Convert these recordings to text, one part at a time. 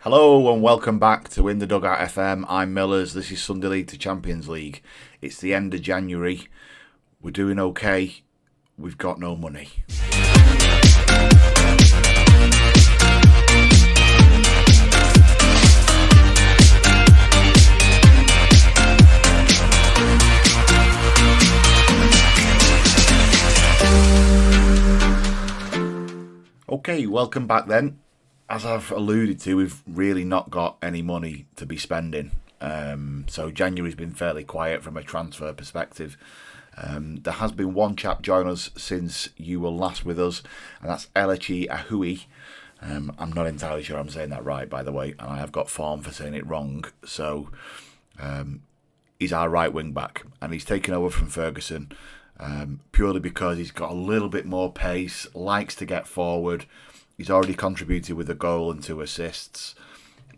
Hello and welcome back to In the Dugout FM. I'm Millers. This is Sunday League to Champions League. It's the end of January. We're doing okay. We've got no money. Okay, welcome back then. As I've alluded to, we've really not got any money to be spending. So January's been fairly quiet from a transfer perspective. There has been one chap join us since you were last with us, and that's Elechi Ahui. I'm not entirely sure I'm saying that right, by the way, and I have got form for saying it wrong. So he's our right wing back, and he's taken over from Ferguson purely because he's got a little bit more pace, likes to get forward. He's already contributed with a goal and 2 assists.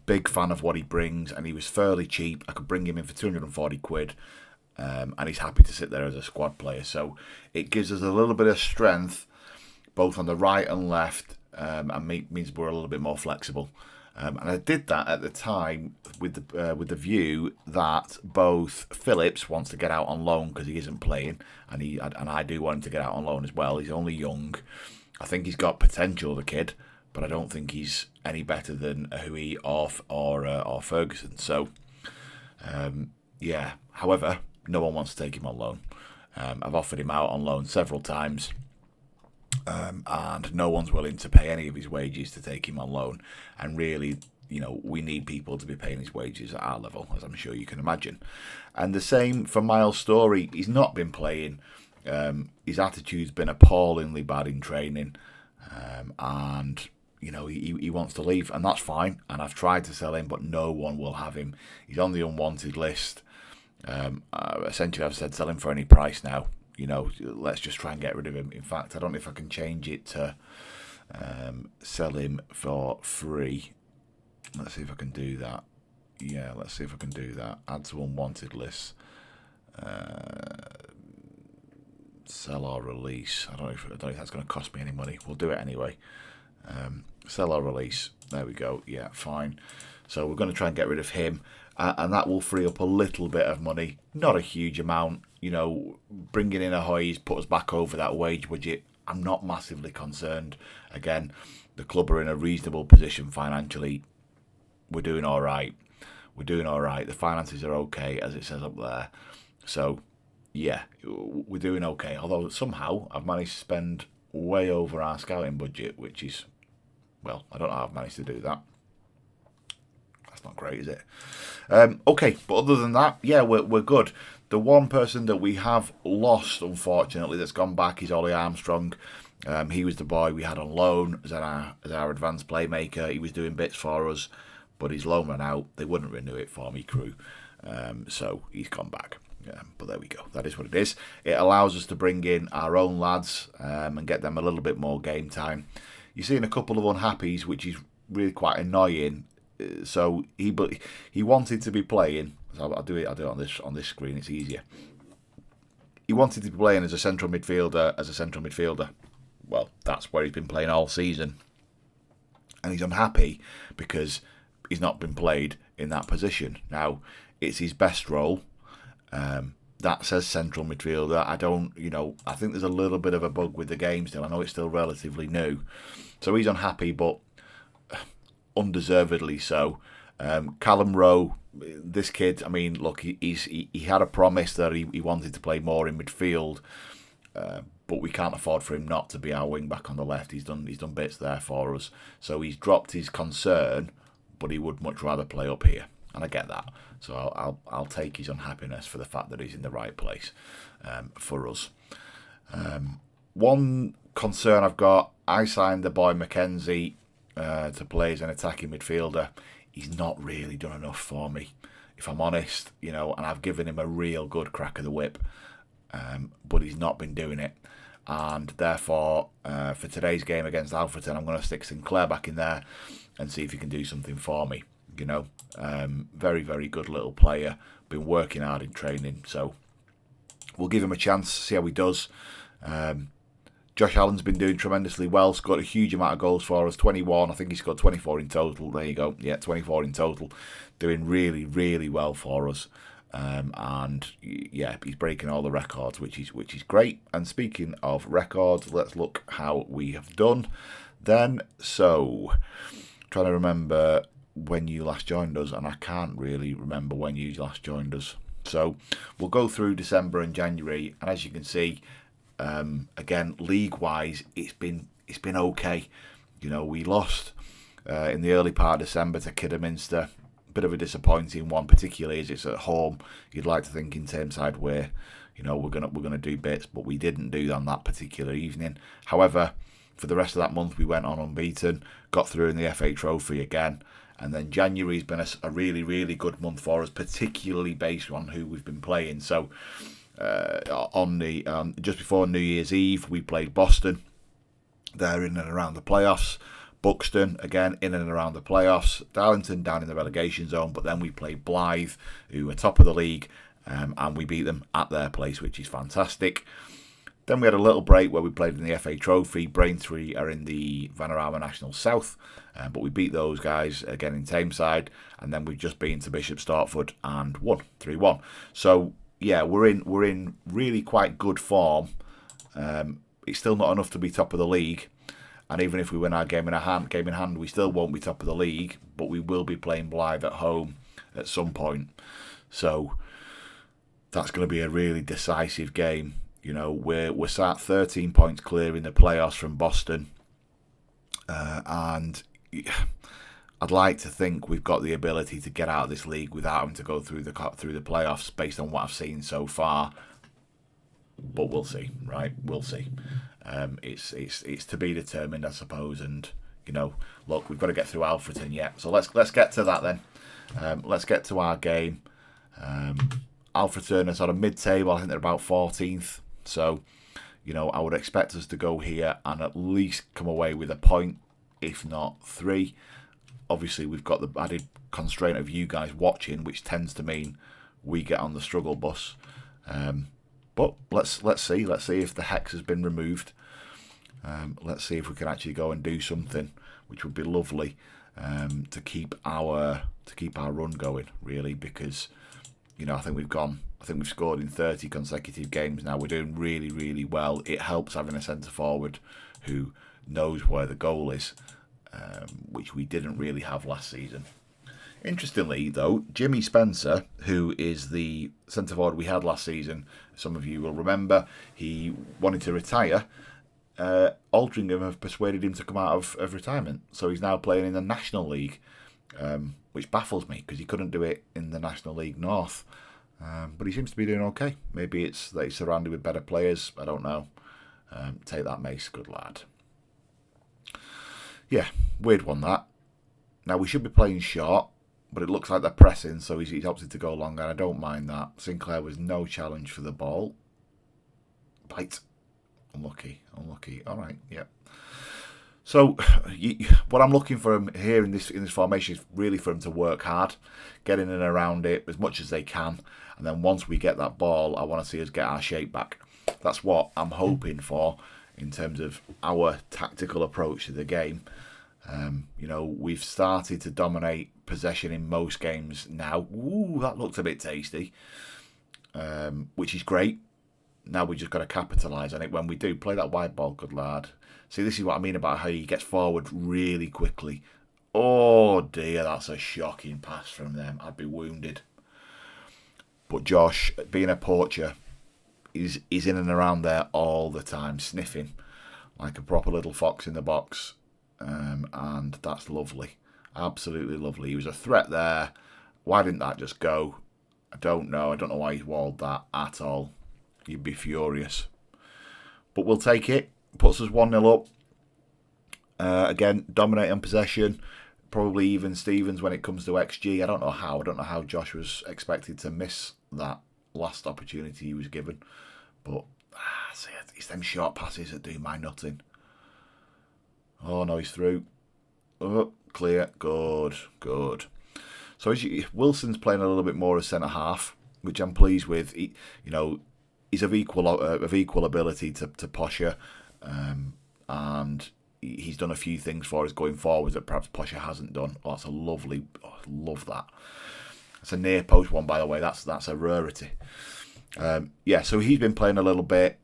Big fan of what he brings, and he was fairly cheap. I could bring him in for 240 quid, and he's happy to sit there as a squad player. So it gives us a little bit of strength, both on the right and left, and means we're a little bit more flexible. And I did that at the time with the view that both Phillips wants to get out on loan because he isn't playing, and I do want him to get out on loan as well. He's only young. I think he's got potential, the kid, but I don't think he's any better than Ahui or Ferguson. So, yeah. However, no one wants to take him on loan. I've offered him out on loan several times, and no one's willing to pay any of his wages to take him on loan. And really, we need people to be paying his wages at our level, as I'm sure you can imagine. And the same for Miles Story. He's not been playing. His attitude's been appallingly bad in training, and he wants to leave, and that's fine. And I've tried to sell him, but no one will have him. He's on the unwanted list. Essentially, I've said sell him for any price now. Let's just try and get rid of him. In fact, I don't know if I can change it to sell him for free. Let's see if I can do that. Yeah, let's see if I can do that. Add to unwanted list. Sell or release. I don't know if that's going to cost me any money. We'll do it anyway. Sell or release. There we go. Yeah, fine. So we're going to try and get rid of him, and that will free up a little bit of money. Not a huge amount. Bringing in Ahoy's put us back over that wage budget. I'm not massively concerned. Again, the club are in a reasonable position financially. We're doing all right. The finances are okay, as it says up there. So, yeah, we're doing okay. Although somehow I've managed to spend way over our scouting budget, which is, well, I don't know how I've managed to do that. That's not great, is it? Okay, but other than that, yeah, we're good. The one person that we have lost, unfortunately, that's gone back is Ollie Armstrong. He was the boy we had on loan as our advanced playmaker. He was doing bits for us, but his loan ran out. They wouldn't renew it for me, crew. So he's gone back. But there we go. That is what it is. It allows us to bring in our own lads and get them a little bit more game time. You're seeing a couple of unhappies, which is really quite annoying. So he wanted to be playing. So I'll do it on this screen. It's easier. He wanted to be playing as a central midfielder. Well, that's where he's been playing all season, and he's unhappy because he's not been played in that position. Now, it's his best role. That says central midfielder. I think there's a little bit of a bug with the game still. I know it's still relatively new. So he's unhappy, but undeservedly so. Callum Rowe, this kid, I mean, look, he had a promise that he wanted to play more in midfield, but we can't afford for him not to be our wing back on the left. He's done bits there for us. So he's dropped his concern, but he would much rather play up here. And I get that. So I'll take his unhappiness for the fact that he's in the right place for us. One concern I've got, I signed the boy Mackenzie to play as an attacking midfielder. He's not really done enough for me, if I'm honest, and I've given him a real good crack of the whip, but he's not been doing it. And therefore, for today's game against Alfreton, I'm going to stick Sinclair back in there and see if he can do something for me. Very, very good little player. Been working hard in training, so we'll give him a chance, see how he does. Josh Allen's been doing tremendously well, scored a huge amount of goals for us, 21. I think he scored 24 in total. There you go. Yeah, 24 in total. Doing really, really well for us. And yeah, he's breaking all the records, which is great. And speaking of records, let's look how we have done then. So, trying to remember when you last joined us, and I can't really remember when you last joined us. So we'll go through December and January, and as you can see, again, league-wise, it's been okay. You know, we lost in the early part of December to Kidderminster. Bit of a disappointing one, particularly as it's at home. You'd like to think in Tameside where, you know, we're gonna do bits, but we didn't do that on that particular evening. However, for the rest of that month, we went on unbeaten, got through in the FA Trophy again, and then January's been a really, really good month for us, particularly based on who we've been playing. So, on the just before New Year's Eve, we played Boston. They're in and around the playoffs. Buxton, again, in and around the playoffs. Darlington down in the relegation zone. But then we played Blythe, who are top of the league, and we beat them at their place, which is fantastic. Then we had a little break where we played in the FA Trophy. Braintree are in the Vanarama National South, but we beat those guys again in Tameside. And then we've just been to Bishop Stortford and won 3-1. So, yeah, we're in really quite good form. It's still not enough to be top of the league. And even if we win our game in hand, we still won't be top of the league, but we will be playing Blythe at home at some point. So that's going to be a really decisive game. You know, we're sat 13 points clear in the playoffs from Boston, and I'd like to think we've got the ability to get out of this league without having to go through the playoffs based on what I've seen so far. But we'll see, right? We'll see. It's to be determined, I suppose. And you know, look, we've got to get through Alfreton yet. So let's get to that then. Let's get to our game. Alfreton is on a mid-table. I think they're about 14th. So, you know, I would expect us to go here and at least come away with a point, if not 3. Obviously, we've got the added constraint of you guys watching, which tends to mean we get on the struggle bus. But let's see if the hex has been removed. Let's see if we can actually go and do something, which would be lovely to keep our run going, really, because you know I think we've scored in 30 consecutive games now. We're doing really, really well. It helps having a centre forward who knows where the goal is, which we didn't really have last season. Interestingly, though, Jimmy Spencer, who is the centre forward we had last season, some of you will remember, he wanted to retire. Altrincham have persuaded him to come out of retirement. So he's now playing in the National League, which baffles me because he couldn't do it in the National League North. But he seems to be doing okay. Maybe it's that he's surrounded with better players. I don't know. Take that, Mace. Good lad. Yeah, weird one, that. Now, we should be playing short, but it looks like they're pressing, so he's opted to go long, and I don't mind that. Sinclair was no challenge for the ball. Bite. Unlucky. All right, yeah. So, what I'm looking for him here in this formation is really for him to work hard, get in and around it as much as they can, and then once we get that ball, I want to see us get our shape back. That's what I'm hoping for in terms of our tactical approach to the game. You know, we've started to dominate possession in most games now. Ooh, that looks a bit tasty, which is great. Now we just got to capitalise on it when we do. Play that wide ball, good lad. See, this is what I mean about how he gets forward really quickly. Oh dear, that's a shocking pass from them. I'd be wounded. But Josh, being a poacher, is in and around there all the time, sniffing like a proper little fox in the box. And that's lovely. Absolutely lovely. He was a threat there. Why didn't that just go? I don't know. I don't know why he's walled that at all. You'd be furious. But we'll take it. Puts us 1-0 up. Again, dominating possession. Probably even Stevens when it comes to XG. I don't know how Josh was expected to miss that last opportunity he was given. But see, it's them short passes that do my nutting. Oh, no, he's through. Oh, clear. Good. So Wilson's playing a little bit more as centre-half, which I'm pleased with. He's of equal ability to Posher. and he's done a few things for us going forward that perhaps Posher hasn't done. Oh, that's a lovely, I love that. It's a near post one, by the way. That's a rarity. Yeah, so he's been playing a little bit,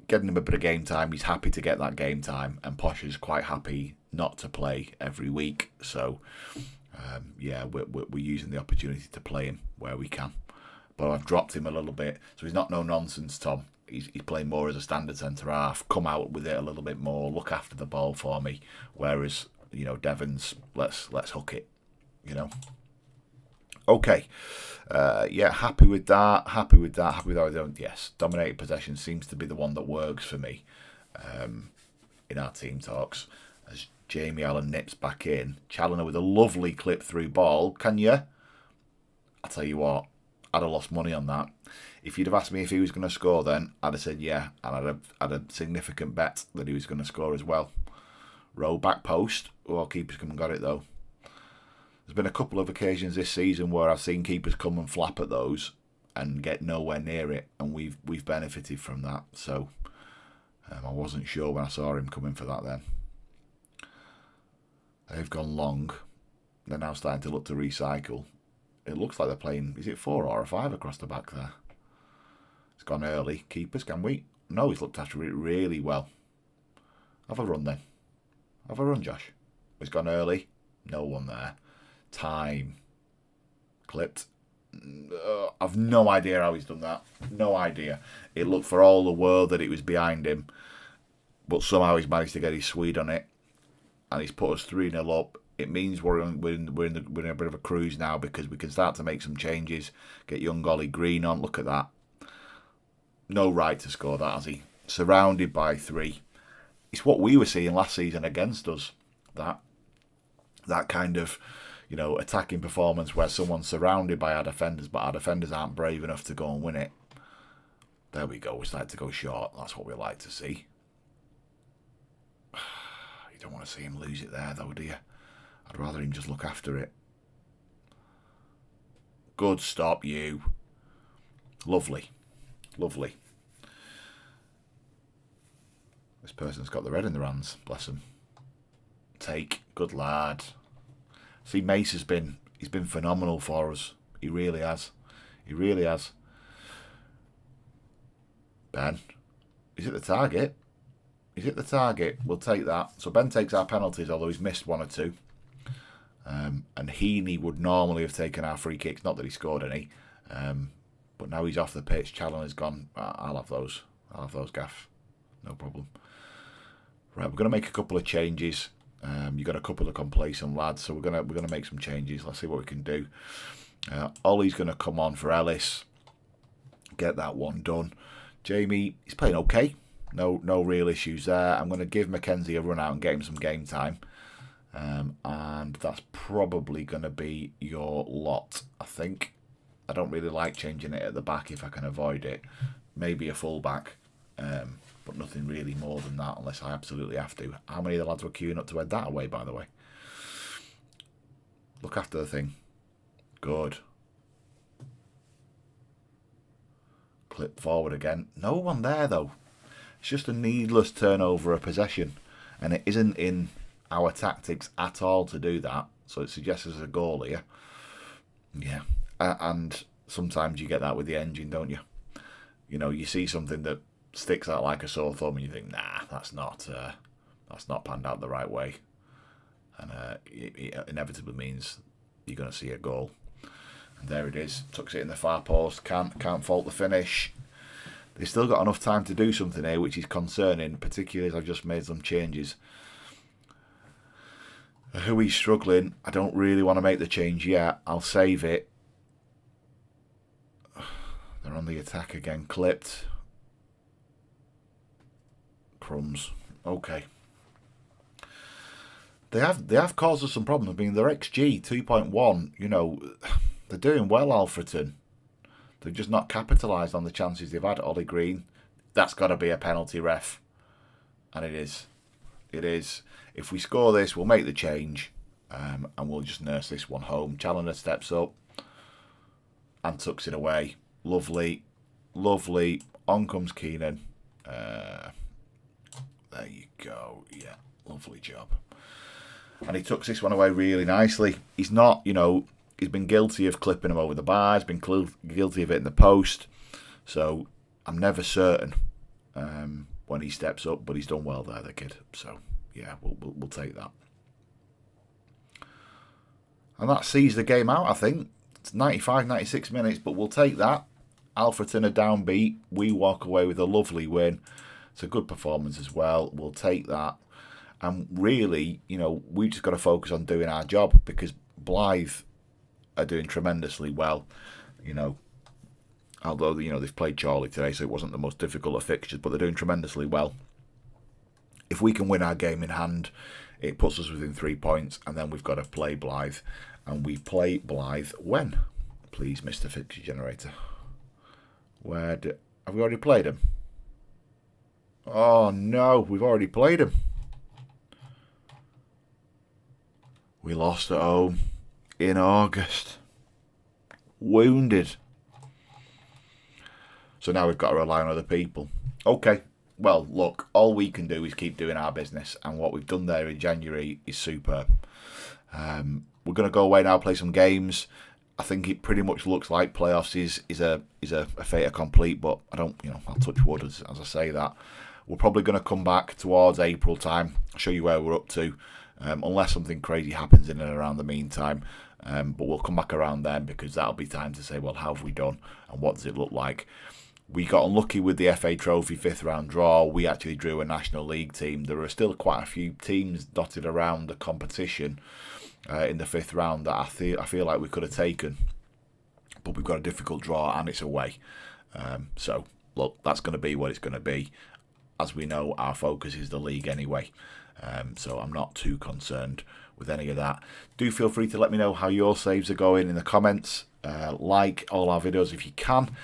getting him a bit of game time. He's happy to get that game time, and Posher's quite happy not to play every week. So, yeah, we're using the opportunity to play him where we can. But I've dropped him a little bit, so he's not no nonsense, Tom. He's playing more as a standard centre half, come out with it a little bit more, look after the ball for me. Whereas, you know, Devon's let's hook it, you know. Okay, yeah, happy with that. Yes, dominated possession seems to be the one that works for me in our team talks. As Jamie Allen nips back in, Challoner with a lovely clip through ball. Can you? I'll tell you what, I'd have lost money on that. If you'd have asked me if he was going to score then, I'd have said yeah, and I'd have had a significant bet that he was going to score as well. Row back post. Oh, keeper's come and got it though. There's been a couple of occasions this season where I've seen keepers come and flap at those and get nowhere near it, and we've benefited from that. So I wasn't sure when I saw him coming for that then. They've gone long. They're now starting to look to recycle. It looks like they're playing, is it 4 or a 5 across the back there? It's gone early. Keepers, can we? No, he's looked after it really well. Have a run then. Have a run, Josh. He's gone early. No one there. Time. Clipped. I've no idea how he's done that. No idea. It looked for all the world that it was behind him, but somehow he's managed to get his Swede on it, and he's put us 3-0 up. It means we're in a bit of a cruise now, because we can start to make some changes. Get young Ollie Green on. Look at that. No right to score that, has he? Surrounded by 3. It's what we were seeing last season against us. That kind of, you know, attacking performance where someone's surrounded by our defenders, but our defenders aren't brave enough to go and win it. There we go. We started to go short. That's what we like to see. You don't want to see him lose it there, though, do you? I'd rather him just look after it. Good stop, you. Lovely. Lovely. This person's got the red in their hands. Bless him. Take. Good lad. See, Mace he's been phenomenal for us. He really has. He really has. Ben. Is it the target? Is it the target? We'll take that. So Ben takes our penalties, although he's missed 1 or 2. And Heaney would normally have taken our free kicks. Not that he scored any. But now he's off the pitch. Challoner's gone. I'll have those. I'll have those, Gaff. No problem. Right, we're going to make a couple of changes. You've got a couple of complacent lads, so we're gonna make some changes. Let's see what we can do. Ollie's going to come on for Ellis. Get that one done. Jamie, he's playing okay. No real issues there. I'm going to give Mackenzie a run out and get him some game time. And that's probably going to be your lot, I think. I don't really like changing it at the back if I can avoid it. Maybe a full back, but nothing really more than that unless I absolutely have to. How many of the lads were queuing up to head that away, by the way? Look after the thing. Good. Clip forward again. No one there, though. It's just a needless turnover of possession, and it isn't in our tactics at all to do that, so it suggests there's a goal here. Yeah, and sometimes you get that with the engine, don't you? You know, you see something that sticks out like a sore thumb, and you think, nah, that's not panned out the right way, and it inevitably means you're going to see a goal. And there it is, tucks it in the far post. Can't fault the finish. They've still got enough time to do something here, which is concerning, particularly as I've just made some changes. Huey's struggling. I don't really want to make the change yet. I'll save it. They're on the attack again. Clipped. Crumbs. Okay. They have caused us some problems. I mean, their XG 2.1. You know, they're doing well, Alfreton. They've just not capitalised on the chances they've had. Ollie Green. That's got to be a penalty, ref. And it is. It is. If we score this, we'll make the change, and we'll just nurse this one home. Challoner steps up and tucks it away. Lovely, lovely. On comes Keenan. There There you go. Yeah, lovely job. And he tucks this one away really nicely. He's not, he's been guilty of clipping him over the bar. He's been guilty of it in the post. So I'm never certain when he steps up, but he's done well there, the kid. So, yeah, we'll take that. And that sees the game out, I think. It's 95, 96 minutes, but we'll take that. Alfreton are downbeat. We walk away with a lovely win. It's a good performance as well. We'll take that. And really, we just got to focus on doing our job, because Blythe are doing tremendously well. Although, they've played Charlie today, so it wasn't the most difficult of fixtures, but they're doing tremendously well. If we can win our game in hand, it puts us within 3 points, and then we've got to play Blythe. And we play Blythe when? Please, Mr. Fixture Generator. Have we already played him? Oh, no, we've already played him. We lost at home in August. Wounded. So now we've got to rely on other people. Okay, well, look, all we can do is keep doing our business, and what we've done there in January is superb. We're going to go away now, play some games. I think it pretty much looks like playoffs is a fait accompli, but I don't, I'll touch wood as I say that. We're probably going to come back towards April time, show you where we're up to, unless something crazy happens in and around the meantime. But we'll come back around then, because that'll be time to say, well, how have we done and what does it look like? We got unlucky with the FA Trophy 5th round draw. We actually drew a National League team. There are still quite a few teams dotted around the competition in the 5th round that I feel like we could have taken. But we've got a difficult draw and it's away. So, look, that's going to be what it's going to be. As we know, our focus is the league anyway. So I'm not too concerned with any of that. Do feel free to let me know how your saves are going in the comments. Like all our videos if you can.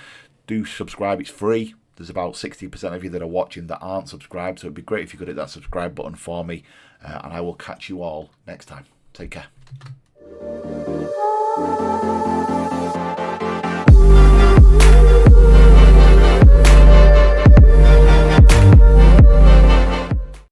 Do subscribe, it's free. There's about 60% of you that are watching that aren't subscribed, so it'd be great if you could hit that subscribe button for me, and I will catch you all next time. Take care.